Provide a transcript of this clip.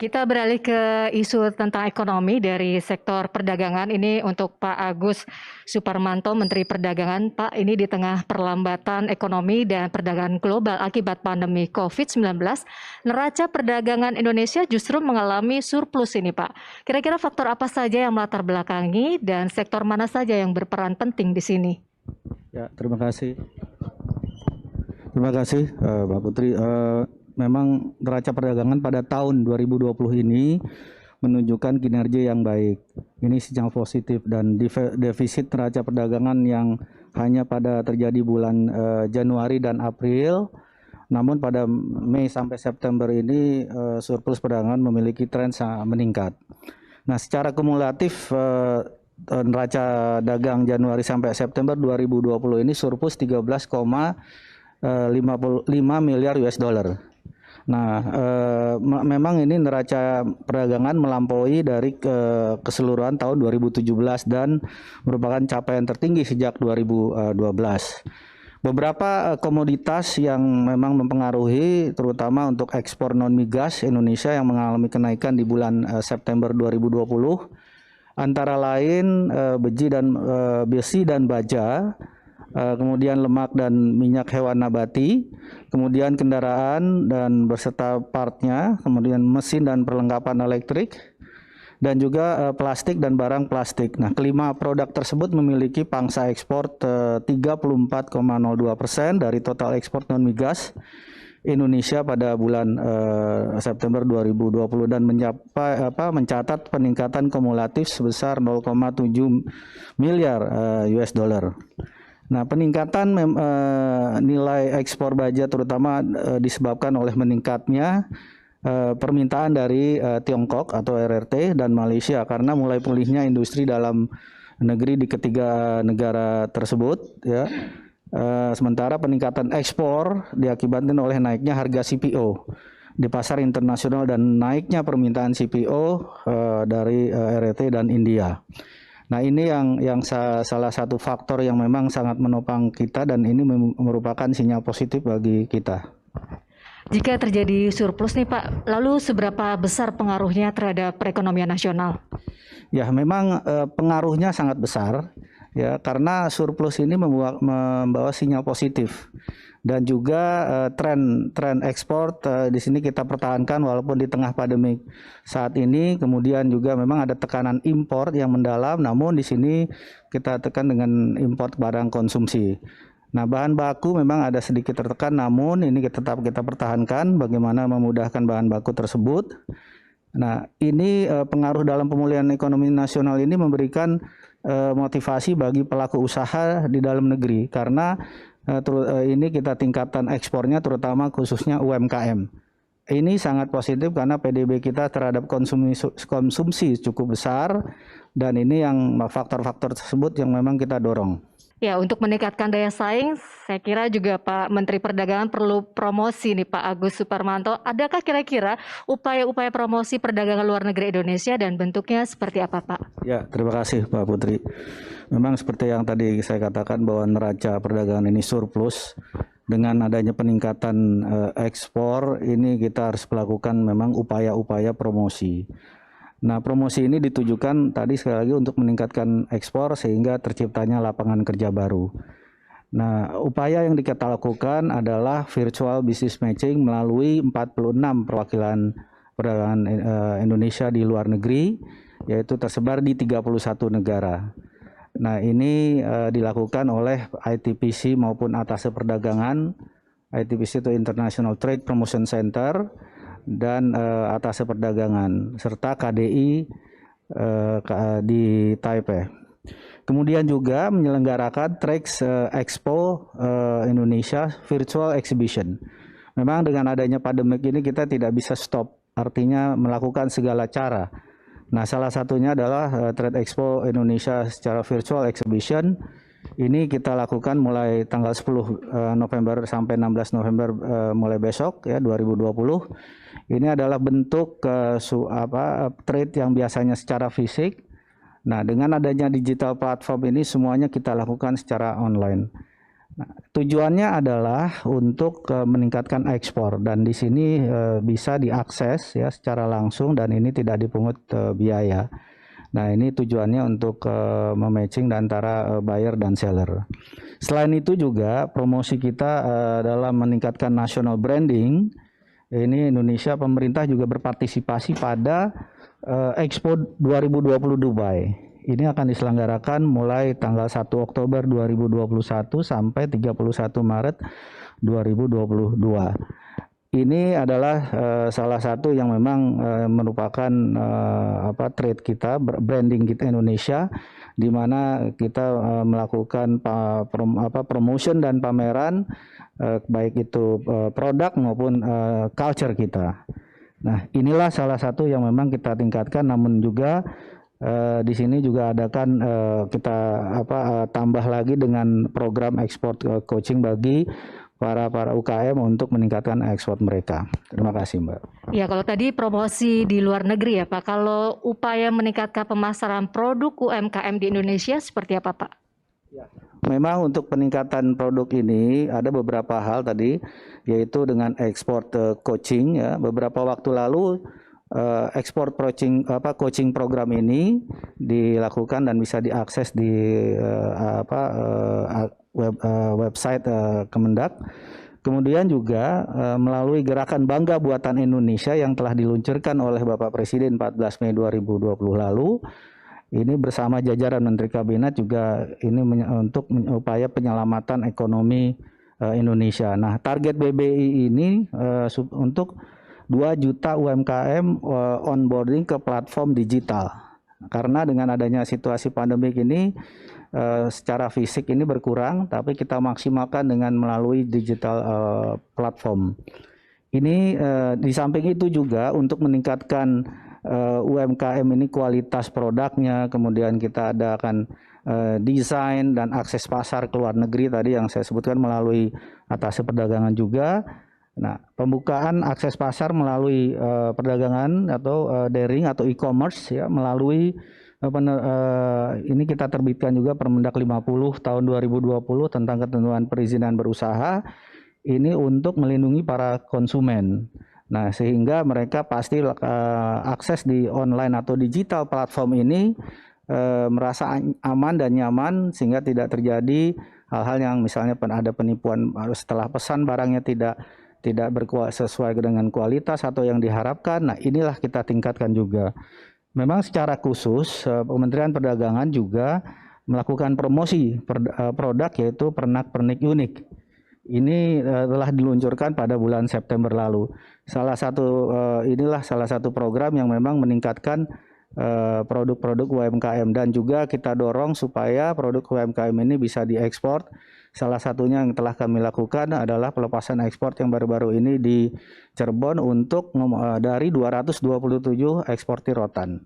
Kita beralih ke isu tentang ekonomi dari sektor perdagangan. Ini untuk Pak Agus Suparmanto, Menteri Perdagangan. Pak, ini di tengah perlambatan ekonomi dan perdagangan global akibat pandemi COVID-19, neraca perdagangan Indonesia justru mengalami surplus ini, Pak. Kira-kira faktor apa saja yang melatar belakangi dan sektor mana saja yang berperan penting di sini? Ya, terima kasih. Terima kasih, Mbak Putri. Memang neraca perdagangan pada tahun 2020 ini menunjukkan kinerja yang baik. Ini sinyal positif dan defisit neraca perdagangan yang hanya pada terjadi bulan Januari dan April. Namun pada Mei sampai September ini surplus perdagangan memiliki tren meningkat. Nah, secara kumulatif neraca dagang Januari sampai September 2020 ini surplus 13,55 miliar US dollar. Nah, memang ini neraca perdagangan melampaui dari keseluruhan tahun 2017 dan merupakan capaian tertinggi sejak 2012. Beberapa komoditas yang memang mempengaruhi terutama untuk ekspor non migas Indonesia yang mengalami kenaikan di bulan September 2020 antara lain besi dan baja, kemudian lemak dan minyak hewan nabati, kemudian kendaraan dan beserta partnya, kemudian mesin dan perlengkapan elektrik, dan juga plastik dan barang plastik. Nah, kelima produk tersebut memiliki pangsa ekspor 34,02% dari total ekspor non migas Indonesia pada bulan September 2020 dan mencatat peningkatan kumulatif sebesar 0,7 miliar US dollar. Nah, peningkatan nilai ekspor baja terutama disebabkan oleh meningkatnya permintaan dari Tiongkok atau RRT dan Malaysia karena mulai pulihnya industri dalam negeri di ketiga negara tersebut, ya. Sementara peningkatan ekspor diakibatkan oleh naiknya harga CPO di pasar internasional dan naiknya permintaan CPO dari RRT dan India. Nah, ini yang salah satu faktor yang memang sangat menopang kita dan ini merupakan sinyal positif bagi kita. Jika terjadi surplus nih Pak, lalu seberapa besar pengaruhnya terhadap perekonomian nasional? Ya, memang pengaruhnya sangat besar ya karena surplus ini membawa sinyal positif. Dan juga tren ekspor di sini kita pertahankan walaupun di tengah pandemi saat ini. Kemudian juga memang ada tekanan impor yang mendalam, namun di sini kita tekan dengan impor barang konsumsi. Nah, bahan baku memang ada sedikit tertekan, namun ini tetap kita pertahankan bagaimana memudahkan bahan baku tersebut. Nah, ini pengaruh dalam pemulihan ekonomi nasional ini memberikan motivasi bagi pelaku usaha di dalam negeri karena ini kita tingkatkan ekspornya terutama khususnya UMKM. Ini sangat positif karena PDB kita terhadap konsumsi cukup besar dan ini yang faktor-faktor tersebut yang memang kita dorong. Ya, untuk meningkatkan daya saing, saya kira juga Pak Menteri Perdagangan perlu promosi nih Pak Agus Suparmanto. Adakah kira-kira upaya-upaya promosi perdagangan luar negeri Indonesia dan bentuknya seperti apa Pak? Ya, terima kasih Pak Putri. Memang seperti yang tadi saya katakan bahwa neraca perdagangan ini surplus. Dengan adanya peningkatan ekspor, ini kita harus melakukan memang upaya-upaya promosi. Nah, promosi ini ditujukan tadi sekali lagi untuk meningkatkan ekspor sehingga terciptanya lapangan kerja baru. Nah, upaya yang kita lakukan adalah virtual business matching melalui 46 perwakilan perdagangan Indonesia di luar negeri, yaitu tersebar di 31 negara. Nah, ini dilakukan oleh ITPC maupun Atase Perdagangan. ITPC itu International Trade Promotion Center dan Atase Perdagangan serta KDI di Taipei. Kemudian juga menyelenggarakan Trax Expo Indonesia Virtual Exhibition. Memang dengan adanya pandemik ini kita tidak bisa stop, artinya melakukan segala cara. Nah, salah satunya adalah Trade Expo Indonesia secara virtual exhibition. Ini kita lakukan mulai tanggal 10 November sampai 16 November mulai besok ya 2020. Ini adalah bentuk trade yang biasanya secara fisik. Nah, dengan adanya digital platform ini semuanya kita lakukan secara online. Tujuannya adalah untuk meningkatkan ekspor dan di sini bisa diakses ya secara langsung dan ini tidak dipungut biaya. Nah, ini tujuannya untuk mematching antara buyer dan seller. Selain itu juga promosi kita dalam meningkatkan national branding. Ini Indonesia, pemerintah juga berpartisipasi pada Expo 2020 Dubai. Ini akan diselenggarakan mulai tanggal 1 Oktober 2021 sampai 31 Maret 2022. Ini adalah salah satu yang memang merupakan trade kita, branding kita Indonesia, di mana kita melakukan promotion dan pameran baik itu produk maupun culture kita. Nah, inilah salah satu yang memang kita tingkatkan, namun juga di sini juga adakan kita tambah lagi dengan program ekspor coaching bagi para UKM untuk meningkatkan ekspor mereka. Terima kasih, Mbak. Ya, kalau tadi promosi di luar negeri ya Pak, kalau upaya meningkatkan pemasaran produk UMKM di Indonesia seperti apa Pak? Memang untuk peningkatan produk ini ada beberapa hal tadi, yaitu dengan ekspor coaching ya. Beberapa waktu lalu ekspor coaching program ini dilakukan dan bisa diakses di website Kemendak. Kemudian juga melalui gerakan Bangga Buatan Indonesia yang telah diluncurkan oleh Bapak Presiden 14 Mei 2020 lalu, ini bersama jajaran Menteri Kabinet juga ini untuk upaya penyelamatan ekonomi Indonesia. Nah, target BBI ini untuk 2 juta UMKM onboarding ke platform digital. Karena dengan adanya situasi pandemik ini secara fisik ini berkurang, tapi kita maksimalkan dengan melalui digital platform. Ini di samping itu juga untuk meningkatkan UMKM ini kualitas produknya, kemudian kita adakan desain dan akses pasar ke luar negeri tadi yang saya sebutkan melalui Atase Perdagangan juga. Nah, pembukaan akses pasar melalui perdagangan atau daring atau e-commerce ya, melalui ini kita terbitkan juga Permendak 50 tahun 2020 tentang ketentuan perizinan berusaha, ini untuk melindungi para konsumen. Nah, sehingga mereka pasti akses di online atau digital platform ini merasa aman dan nyaman sehingga tidak terjadi hal-hal yang misalnya ada penipuan setelah pesan barangnya tidak sesuai dengan kualitas atau yang diharapkan. Nah, inilah kita tingkatkan juga. Memang secara khusus Kementerian Perdagangan juga melakukan promosi produk yaitu pernak-pernik unik. Ini telah diluncurkan pada bulan September lalu. Inilah salah satu program yang memang meningkatkan produk-produk UMKM dan juga kita dorong supaya produk UMKM ini bisa diekspor. Salah satunya yang telah kami lakukan adalah pelepasan ekspor yang baru-baru ini di Cirebon untuk dari 227 eksportir rotan.